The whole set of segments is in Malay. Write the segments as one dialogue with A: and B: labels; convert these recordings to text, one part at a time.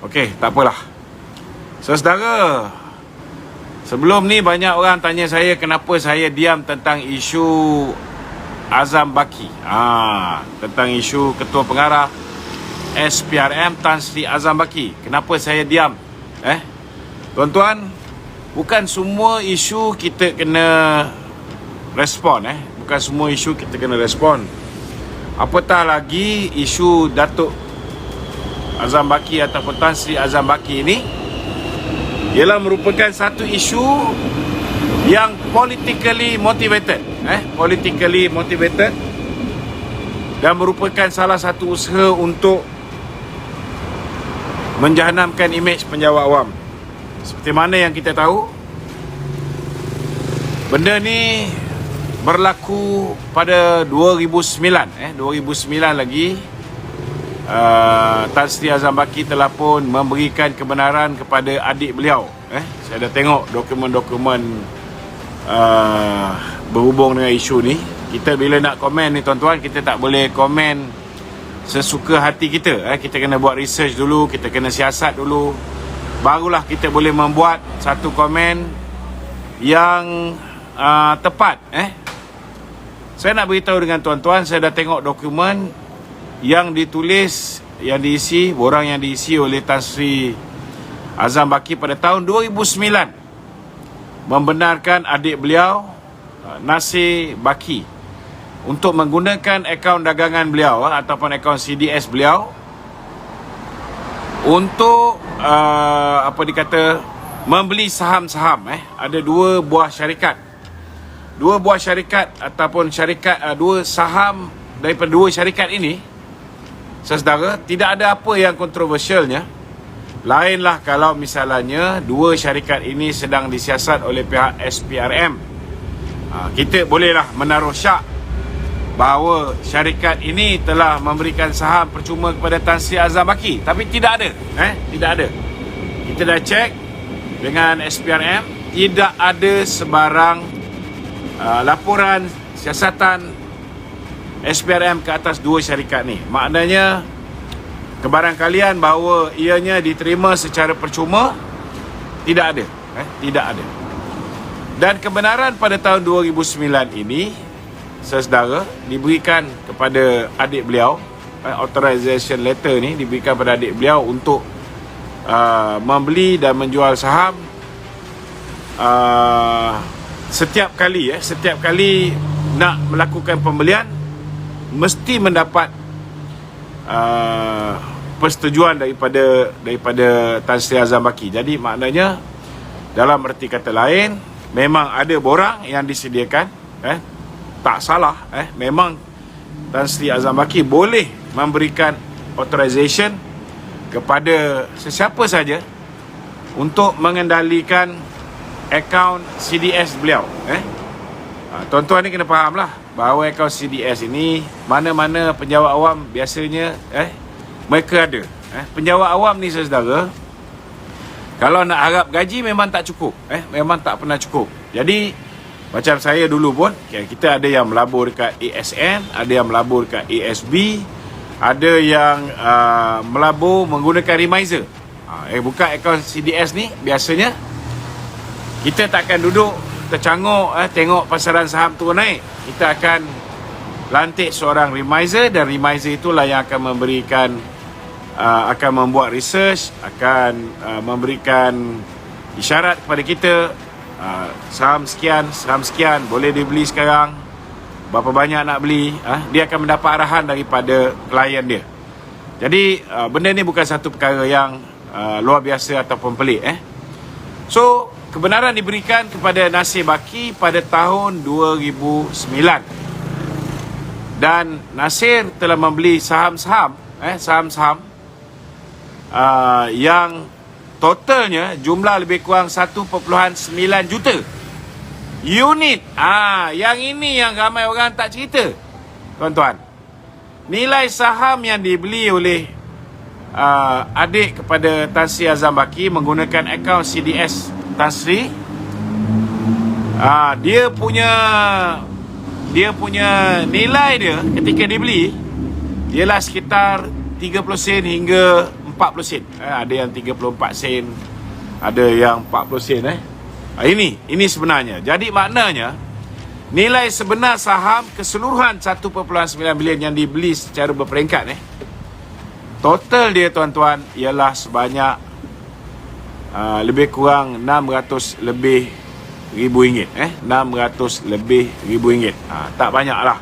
A: Okey, tak apalah. Saudara, sebelum ni banyak orang tanya saya kenapa saya diam tentang isu Azam Baki. Tentang isu Ketua Pengarah SPRM Tan Sri Azam Baki. Kenapa saya diam? Tuan-tuan, bukan semua isu kita kena respon. Bukan semua isu kita kena respon. Apatah lagi isu Datuk Azam Baki ataupun Tan Sri Azam Baki ini ialah merupakan satu isu yang politically motivated, dan merupakan salah satu usaha untuk menjahanamkan imej penjawat awam. Seperti mana yang kita tahu, benda ni berlaku pada 2009. 2009 lagi Tan Sri Azam Baki telah pun memberikan kebenaran kepada adik beliau. Saya dah tengok dokumen-dokumen berhubung dengan isu ni. Kita bila nak komen ni tuan-tuan, kita tak boleh komen sesuka hati kita. Kita kena buat research dulu, kita kena siasat dulu, barulah kita boleh membuat satu komen yang tepat. Saya nak beritahu dengan tuan-tuan, saya dah tengok dokumen yang ditulis, yang diisi, borang yang diisi oleh Tan Sri Azam Baki pada tahun 2009 membenarkan adik beliau Nasir Baki untuk menggunakan akaun dagangan beliau ataupun akaun CDS beliau untuk membeli saham-saham. Ada dua buah syarikat ataupun dua saham daripada dua syarikat ini. Saudara, tidak ada apa yang kontroversialnya. Lainlah kalau misalnya dua syarikat ini sedang disiasat oleh pihak SPRM. Kita bolehlah menaruh syak bahawa syarikat ini telah memberikan saham percuma kepada Tan Sri Azam Baki. Tapi tidak ada. Tidak ada. Kita dah cek dengan SPRM, tidak ada sebarang laporan siasatan SPRM ke atas dua syarikat ni. Maknanya kebarangkalian bahawa ianya diterima secara percuma, tidak ada. Tidak ada. Dan kebenaran pada tahun 2009 ini, saudara, diberikan kepada adik beliau. Authorization letter ni diberikan pada adik beliau untuk membeli dan menjual saham. Setiap kali nak melakukan pembelian mesti mendapat persetujuan daripada Tan Sri Azam Baki. Jadi maknanya, dalam erti kata lain, memang ada borang yang disediakan. Tak salah. Memang Tan Sri Azam Baki boleh memberikan authorization kepada sesiapa saja untuk mengendalikan akaun CDS beliau. Tuan-tuan ni kena fahamlah bahawa akaun CDS ini, mana-mana penjawat awam biasanya mereka ada. Penjawat awam ni, saudara, kalau nak harap gaji memang tak cukup. Memang tak pernah cukup. Jadi macam saya dulu pun, kita ada yang melabur dekat ASN, ada yang melabur dekat ASB, ada yang melabur menggunakan remiser. Buka akaun CDS ni, biasanya kita takkan duduk tercanguk tengok pasaran saham turun naik. Kita akan lantik seorang remiser, dan remiser itulah yang akan memberikan akan membuat research, akan memberikan isyarat kepada kita, saham sekian boleh dibeli sekarang, berapa banyak nak beli. Dia akan mendapat arahan daripada klien dia. Jadi benda ni bukan satu perkara yang luar biasa ataupun pelik. So kebenaran diberikan kepada Nasir Baki pada tahun 2009. Dan Nasir telah membeli saham-saham yang totalnya jumlah lebih kurang 1.9 juta unit. Yang ini yang ramai orang tak cerita, tuan-tuan. Nilai saham yang dibeli oleh adik kepada Tan Sri Azam Baki menggunakan akaun CDS Tan Sri, dia punya nilai dia ketika dibeli ialah sekitar 30 sen hingga 40 sen. Ada yang 34 sen, ada yang 40 sen. Ini sebenarnya. Jadi maknanya nilai sebenar saham keseluruhan 1.9 bilion yang dibeli secara berperingkat total dia tuan-tuan ialah sebanyak lebih kurang 600 lebih ribu ringgit. 600 lebih ribu ringgit. Tak banyak lah.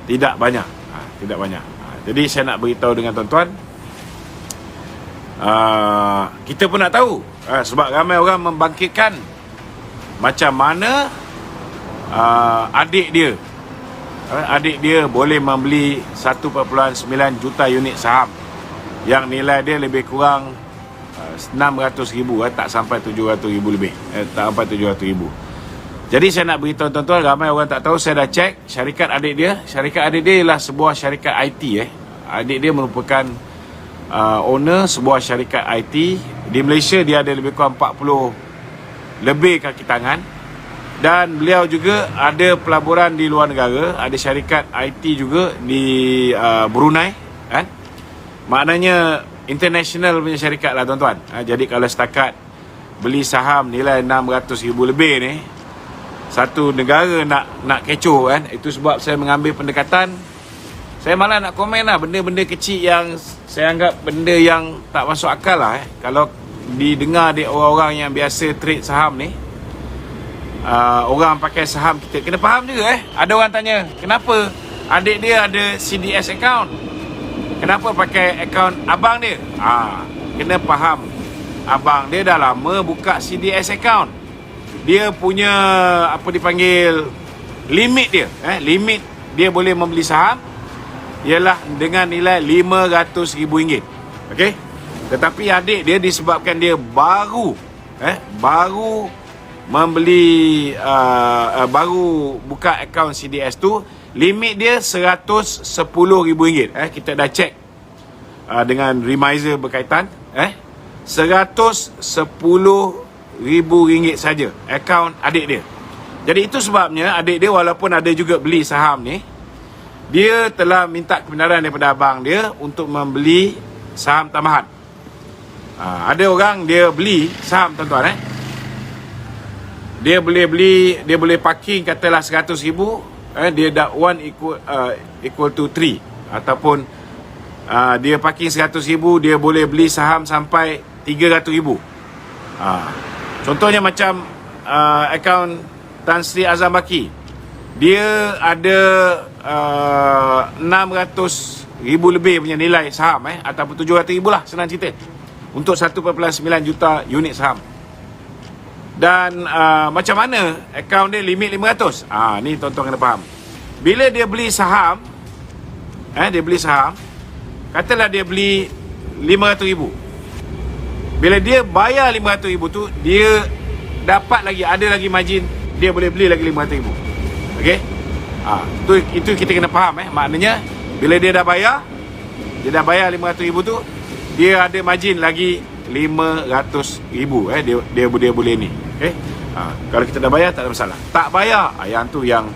A: Tidak banyak. Tidak banyak. Jadi saya nak beritahu dengan tuan-tuan, kita pun nak tahu, sebab ramai orang membangkitkan macam mana adik dia boleh membeli 1.9 juta unit saham yang nilai dia lebih kurang 600,000, tak sampai 700,000 lebih, tak sampai 700,000. Jadi saya nak beritahu tuan-tuan, ramai orang tak tahu, saya dah cek syarikat adik dia. Syarikat adik dia ialah sebuah syarikat IT. Adik dia merupakan owner sebuah syarikat IT. Di Malaysia dia ada lebih kurang 40 lebih kaki tangan. Dan beliau juga ada pelaburan di luar negara, ada syarikat IT juga di Brunei, kan? Maknanya international punya syarikat lah tuan-tuan. Jadi kalau setakat beli saham nilai 600,000 lebih ni, satu negara nak kecoh, kan? Itu sebab saya mengambil pendekatan, saya malah nak komen lah benda-benda kecil yang saya anggap benda yang tak masuk akal lah. Kalau didengar di orang-orang yang biasa trade saham ni, orang pakai saham, kita kena faham juga. Ada orang tanya, kenapa adik dia ada CDS account, kenapa pakai account abang dia? Kena faham, abang dia dah lama buka CDS account. Dia punya apa dipanggil limit dia, limit dia boleh membeli saham ialah dengan nilai RM500,000. Okey. Tetapi adik dia disebabkan dia baru membeli baru buka akaun CDS tu, limit dia RM110,000. Kita dah cek dengan remiser berkaitan, RM110,000 saja akaun adik dia. Jadi itu sebabnya adik dia walaupun ada juga beli saham ni, dia telah minta kebenaran daripada abang dia untuk membeli saham tambahan. Ada orang dia beli saham tuan-tuan, dia boleh parking katalah 100,000, dia dah 1 equal to 3, ataupun dia parking 100,000, dia boleh beli saham sampai 300,000. Contohnya macam akaun Tan Sri Azam Baki, dia ada 600,000 lebih punya nilai saham, ataupun 700,000 lah senang cerita, untuk 1.9 juta unit saham. Dan macam mana akaun dia limit 500? Ni tuan-tuan kena faham. Bila dia beli saham, katalah dia beli 500,000. Bila dia bayar 500,000 tu, dia dapat lagi, ada lagi margin, dia boleh beli lagi 500,000. Okey? Itu kita kena faham. Maknanya bila dia dah bayar 500,000 tu, dia ada margin lagi 500,000. Dia boleh ni. Okey? Kalau kita dah bayar tak ada masalah. Tak bayar, yang tu yang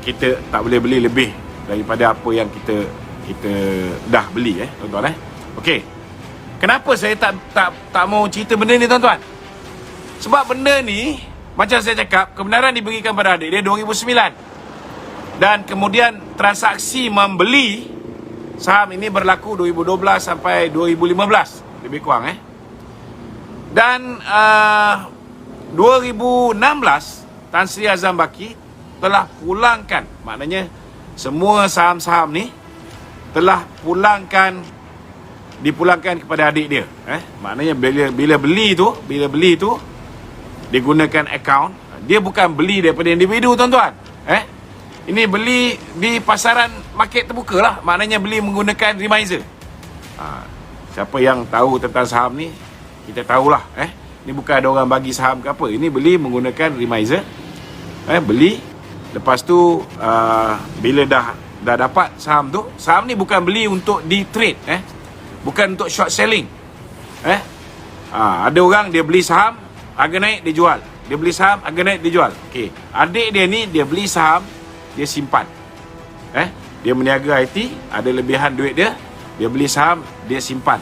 A: kita tak boleh beli lebih daripada apa yang kita dah beli, tuan-tuan. Okey. Kenapa saya tak mau cerita benda ni, tuan-tuan? Sebab benda ni, macam saya cakap, kebenaran diberikan pada adik dia 2009. Dan kemudian transaksi membeli saham ini berlaku 2012 sampai 2015, lebih kurang. Dan 2016 Tan Sri Azam Baki telah pulangkan, maknanya semua saham-saham ni telah dipulangkan kepada adik dia. Maknanya bila beli tu dia gunakan akaun, dia bukan beli daripada individu, tuan-tuan. Ini beli di pasaran market terbuka lah, maknanya beli menggunakan remiser. Siapa yang tahu tentang saham ni, kita tahulah. Ini bukan ada orang bagi saham ke apa, ini beli menggunakan remiser. Beli, lepas tu bila dah dapat saham tu, saham ni bukan beli untuk di trade, bukan untuk short selling. Ada orang dia beli saham, harga naik dia jual, dia beli saham, harga naik dia jual. Okey, adik dia ni dia beli saham, dia simpan. Dia meniaga IT, ada lebihan duit dia, Dia beli saham, dia simpan.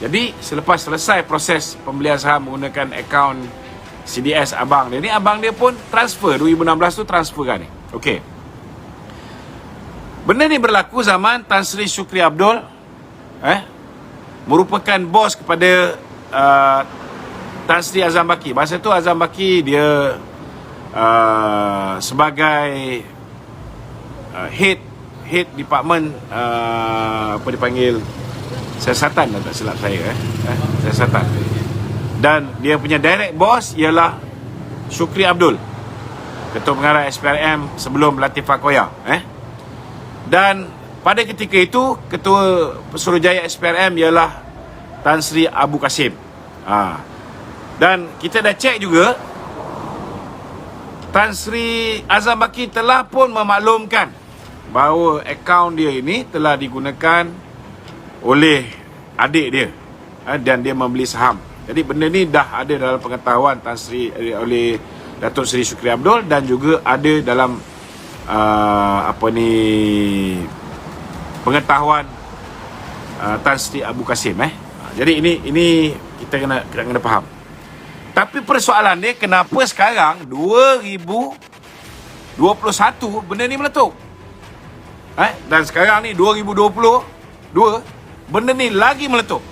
A: Jadi selepas selesai proses pembelian saham menggunakan akaun CDS abang dia ni, abang dia pun transfer 2016 tu transfer kan ni. Okey. Benda ni berlaku zaman Tan Sri Shukri Abdul merupakan bos kepada Tan Sri Azam Baki. Masa tu Azam Baki dia sebagai head department apa dipanggil, siasatan tak silap saya siasatan. Dan dia punya direct boss ialah Shukri Abdul, ketua pengarah SPRM sebelum Latifah Koya. Dan pada ketika itu ketua Pesuruhjaya SPRM ialah Tan Sri Abu Kasim. Dan kita dah cek juga, Tan Sri Azam Baki telah pun memaklumkan bahawa akaun dia ini telah digunakan oleh adik dia, dan dia membeli saham. Jadi benda ni dah ada dalam pengetahuan Tan Sri oleh Datuk Seri Shukri Abdul, dan juga ada dalam pengetahuan Tan Sri Abu Kasim. Jadi ini kita kena faham. Tapi persoalan dia, kenapa sekarang 2021 benda ni meletup? Dan sekarang ni 2022 benda ni lagi meletup.